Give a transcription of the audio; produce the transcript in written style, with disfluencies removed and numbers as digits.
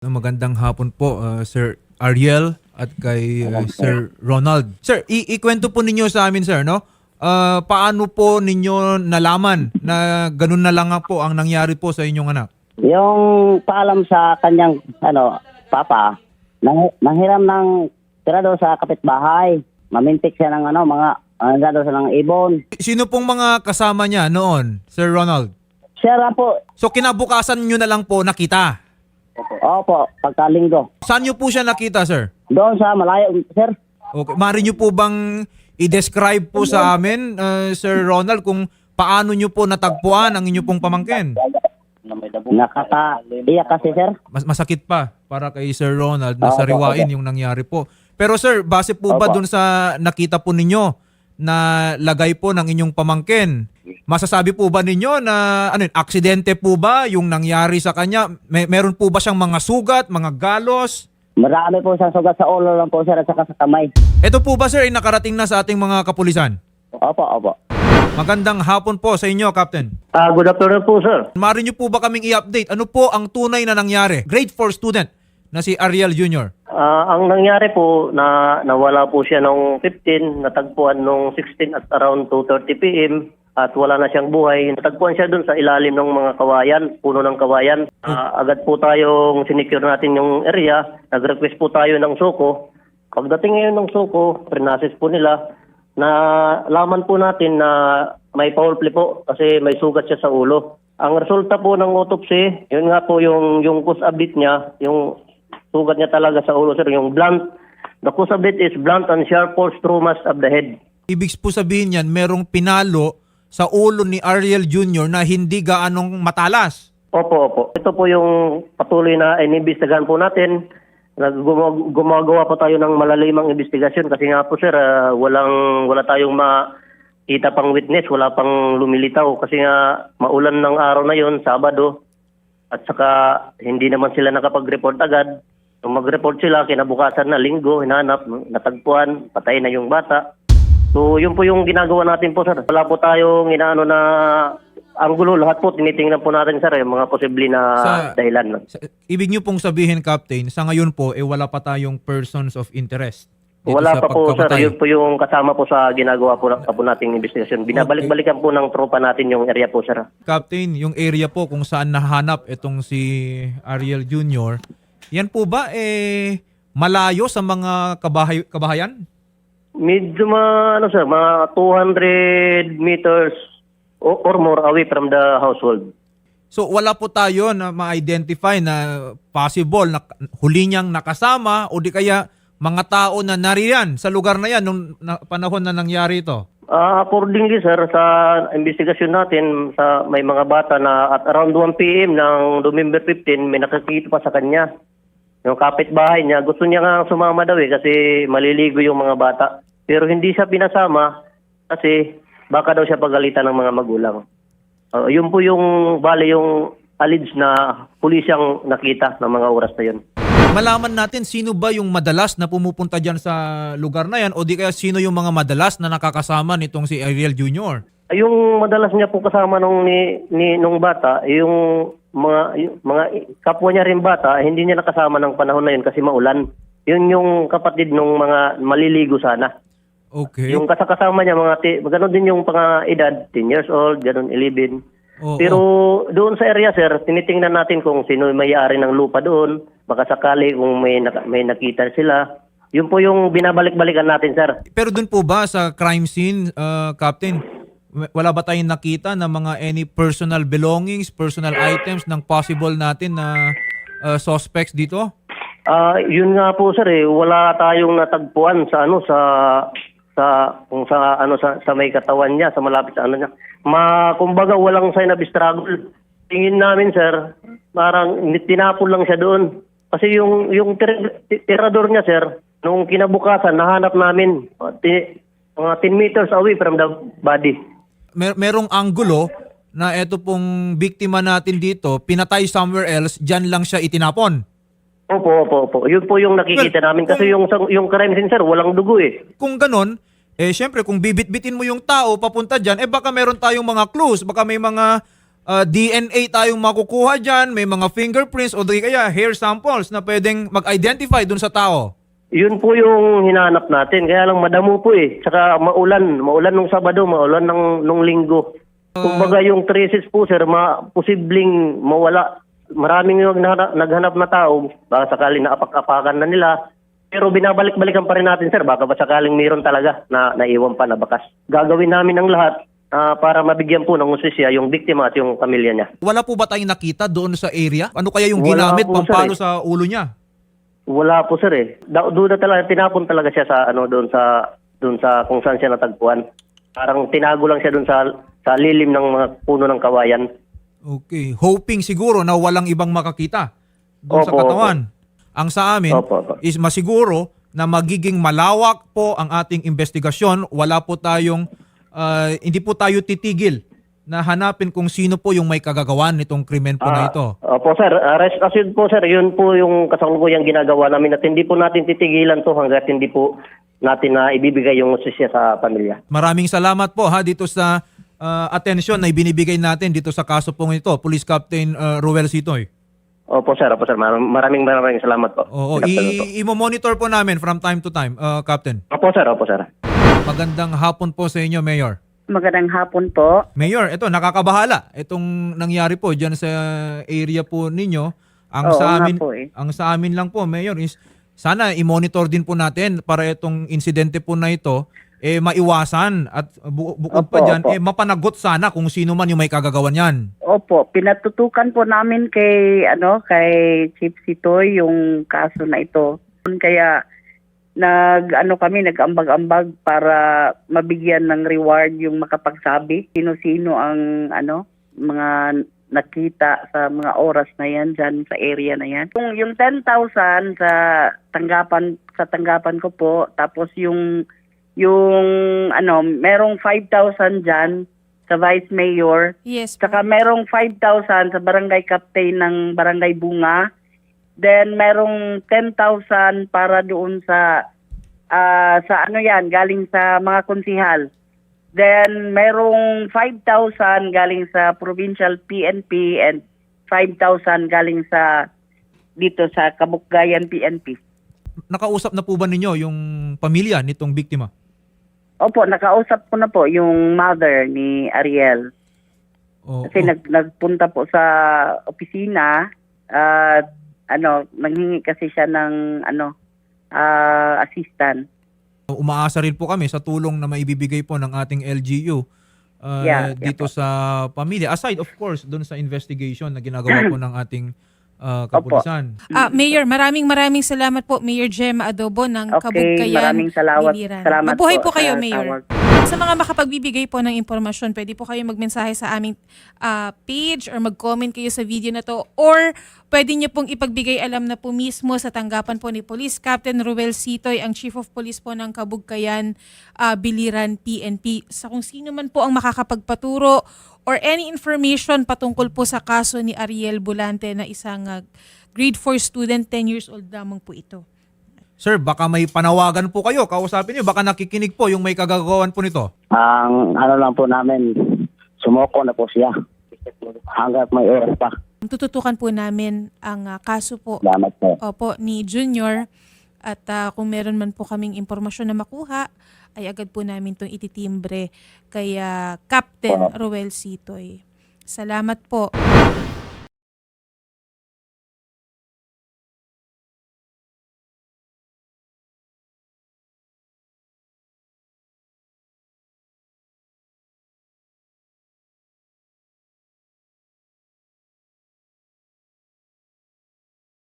Magandang hapon po, Sir Ariel at kay Sir Ronald. Sir, ikwento po ninyo sa amin, sir, no? Paano po ninyo nalaman na ganun na lang nga po ang nangyari po sa inyong anak? Yung paalam sa kanyang papa, nanghiram ng tira daw sa kapitbahay. Mamintik siya ng mga daw siya ng ibon. Sino pong mga kasama niya noon, Sir Ronald? Siya lang po. So kinabukasan nyo na lang po nakita? Opo, pagkalinggo. Saan nyo po siya nakita, sir? Doon sa malayo, sir. Okay. Mari nyo po bang i-describe po sa amin, Sir Ronald, kung paano nyo po natagpuan ang inyong pong pamangkin? Nakakaiyak kasi, sir. Masakit pa para kay Sir Ronald na sariwain yung nangyari po. Pero sir, base po ba dun sa nakita po ninyo na lagay po ng inyong pamangkin, masasabi po ba ninyo na aksidente po ba yung nangyari sa kanya? Meron po ba siyang mga sugat, mga galos? Marami po siyang sugat sa ulo lang po, sir, at saka sa kamay. Ito po ba, sir, ay nakarating na sa ating mga kapulisan? Opo. Magandang hapon po sa inyo, Captain. Good afternoon po, sir. Mari niyo po ba kaming i-update? Ano po ang tunay na nangyari? Grade 4 student na si Ariel Jr. Ang nangyari po, nawala po siya nung 15, natagpuan nung 16 at around 2:30 p.m. at wala na siyang buhay. Natagpuan siya doon sa ilalim ng mga kawayan, puno ng kawayan. Agad po tayong sinicure natin yung area. Nag-request po tayo ng suko. Pagdating ngayon ng suko, prinasis po nila, na laman po natin na may foul play po kasi may sugat siya sa ulo. Ang resulta po ng autopsy, yun nga po yung cause of death niya, yung sugat niya talaga sa ulo, sir, yung blunt. The cause of death is blunt and sharp force traumas of the head. Ibig po sabihin yan, merong pinalo sa ulo ni Ariel Jr. na hindi gaanong matalas. Opo. Ito po yung patuloy na inimbestigahan po natin. Gumagawa po tayo ng malalimang investigasyon kasi nga po, sir, wala tayong makita pang witness, wala pang lumilitaw kasi nga maulan ng araw na yon, Sabado, at saka hindi naman sila nakapag-report agad. Nung mag-report sila, kinabukasan na Linggo, hinanap, natagpuan, patay na yung bata. So yun po yung ginagawa natin po, sir. Wala po tayong inaano na anggulo, lahat po tinitingnan po natin, sir, yung mga posible na dahilan. Ibig nyo pong sabihin, Captain, sa ngayon po, wala pa tayong persons of interest. Wala pa po, sir. Yun po yung kasama po sa ginagawa po nating investigasyon. Binabalik-balikan po ng tropa natin yung area po, sir. Captain, yung area po kung saan nahanap itong si Ariel Jr., yan po ba malayo sa mga kabahayan? Medyo mga 200 meters or more away from the household. So wala po tayo na ma-identify na possible na huli niyang nakasama o di kaya mga tao na nariyan sa lugar na yan nung panahon na nangyari ito? Accordingly, sir, sa investigasyon natin, may mga bata na at around 1 p.m. ng November 15, may nakakita pa sa kanya. Yung kapitbahay niya, gusto niya nga sumama daw kasi maliligo yung mga bata. Pero hindi siya pinasama kasi baka daw siya pagalitan ng mga magulang. Yun po yung alleged na pulisyang nakita ng mga oras na yun. Malaman natin sino ba yung madalas na pumupunta dyan sa lugar na yan o di kaya sino yung mga madalas na nakakasama nitong si Ariel Jr.? Yung madalas niya po kasama nung bata, yung mga kapwa niya rin bata, hindi niya nakasama ng panahon na yun kasi maulan. Yun yung kapatid nung mga maliligo sana. Okay. Yung kasama niya, gano'n din yung edad, 10 years old, gano'n 11. Pero doon sa area, sir, tinitingnan natin kung sino may-ari ng lupa doon. Baka sakali kung may nakita sila. Yun po yung binabalik-balikan natin, sir. Pero doon po ba sa crime scene, Captain, wala ba tayong nakita na any personal belongings, personal items ng possible natin na suspects dito? Yun nga po, sir, wala tayong natagpuan sa may katawan niya, sa malapit sa niya. Kumbaga walang sign of struggle. Tingin namin, sir, parang tinapon lang siya doon. Kasi yung tirador niya, sir, nung kinabukasan nahanap namin mga 10 meters away from the body. Merong anggulo na ito pong biktima natin dito, pinatay somewhere else, dyan lang siya itinapon. Opo. Yun po yung nakikita namin kasi yung crime scene, sir, walang dugo Kung ganon, syempre kung bibit-bitin mo yung tao papunta dyan, baka meron tayong mga clues, baka may mga DNA tayong makukuha dyan, may mga fingerprints o di kaya hair samples na pwedeng mag-identify dun sa tao? Yun po yung hinahanap natin. Kaya lang madamo po eh. Saka maulan nung Sabado, maulan nung Linggo. Kumbaga yung traces po sir, posibleng mawala. Maraming yung naghanap na tao, baka sakaling naapak-apakan na nila. Pero binabalik-balikan pa rin natin sir, baka ba sakaling mayroon talaga na naiwan pa na bakas. Gagawin namin ang lahat para mabigyan po ng hustisya yung biktima at yung pamilya niya. Wala po ba tayong nakita doon sa area? Ano kaya yung Wala ginamit po, pampalo sir, sa ulo niya? Wala po sir eh. Duda talaga, tinapon talaga siya sa doon sa kung saan siya natagpuan. Parang tinago lang siya doon sa lilim ng mga puno ng kawayan. Okay. Hoping siguro na walang ibang makakita doon sa Opo, katawan. Ang sa amin Opo. is masiguro na magiging malawak po ang ating investigasyon. Wala po tayong, hindi po tayo titigil na hanapin kung sino po yung may kagagawan nitong krimen po na ito. Opo sir, rest assured po sir, yun po yung kasalukuyang ginagawa namin at hindi po natin titigilan to hanggat hindi po natin na ibibigay yung hustisya sa pamilya. Maraming salamat po ha dito sa atensyon na ibinibigay natin dito sa kaso pong ito, Police Captain Ruel Sitoy. Opo sir. Maraming salamat po. Oo, i-monitor po namin from time to time, Captain. Opo sir. Magandang hapon po sa inyo, Mayor. Magandang hapon po. Mayor, ito nakakabahala. Itong nangyari po diyan sa area po ninyo. Ang Oo sa nga amin, po eh. ang sa amin lang po, Mayor, is sana i-monitor din po natin para itong insidente po na ito maiwasan at bukod pa diyan mapanagot sana kung sino man yung may kagagawan niyan. Opo, pinatutukan po namin kay Chief Sitoy yung kaso na ito. Kaya nag-ambag-ambag para mabigyan ng reward yung makapagsabi sino-sino ang mga nakita sa mga oras na yan dyan sa area na yan. Yung 10,000 sa tanggapan ko po, tapos yung merong 5,000 dyan sa Vice Mayor. Yes po. Saka merong 5,000 sa Barangay Captain ng Barangay Bunga. Then merong 10,000 para doon sa galing sa mga konsihal. Then merong 5,000 galing sa Provincial PNP and 5,000 galing dito sa Kabukgayan PNP. Nakausap na po ba ninyo yung pamilya nitong biktima? Opo, nakausap ko na po yung mother ni Ariel. Kasi nagpunta po sa opisina at nanghingi kasi siya ng assistant. Umaasa rin po kami sa tulong na maibibigay po ng ating LGU dito sa pamilya. Aside of course doon sa investigation na ginagawa po ng ating kapulisan. Mayor, maraming salamat po, Mayor Gemma Adobo ng Kabugkayan, maraming salamat. Biliran. Salamat Mabuhay po po kayo, sa Mayor. tawag. Sa mga makapagbibigay po ng impormasyon, pwede po kayo magmensahe sa aming page or mag-comment kayo sa video na to, or pwede niyo pong ipagbigay alam na po mismo sa tanggapan po ni Police Captain Ruel Sitoy, ang Chief of Police po ng Kabugkayan, Biliran, PNP, sa kung sino man po ang makakapagpaturo or any information patungkol po sa kaso ni Ariel Bulante na isang grade 4 student, 10 years old lamang po ito. Sir, baka may panawagan po kayo, kausapin niyo, baka nakikinig po yung may kagagawan po nito. Ang lang po namin, sumoko na po siya hanggat may oras pa. Tututukan po namin ang kaso po Salamat po. ni Junior, at kung meron man po kaming impormasyon na makuha, ay agad po namin itong ititimbre kay Captain Ruel Sitoy. Salamat po.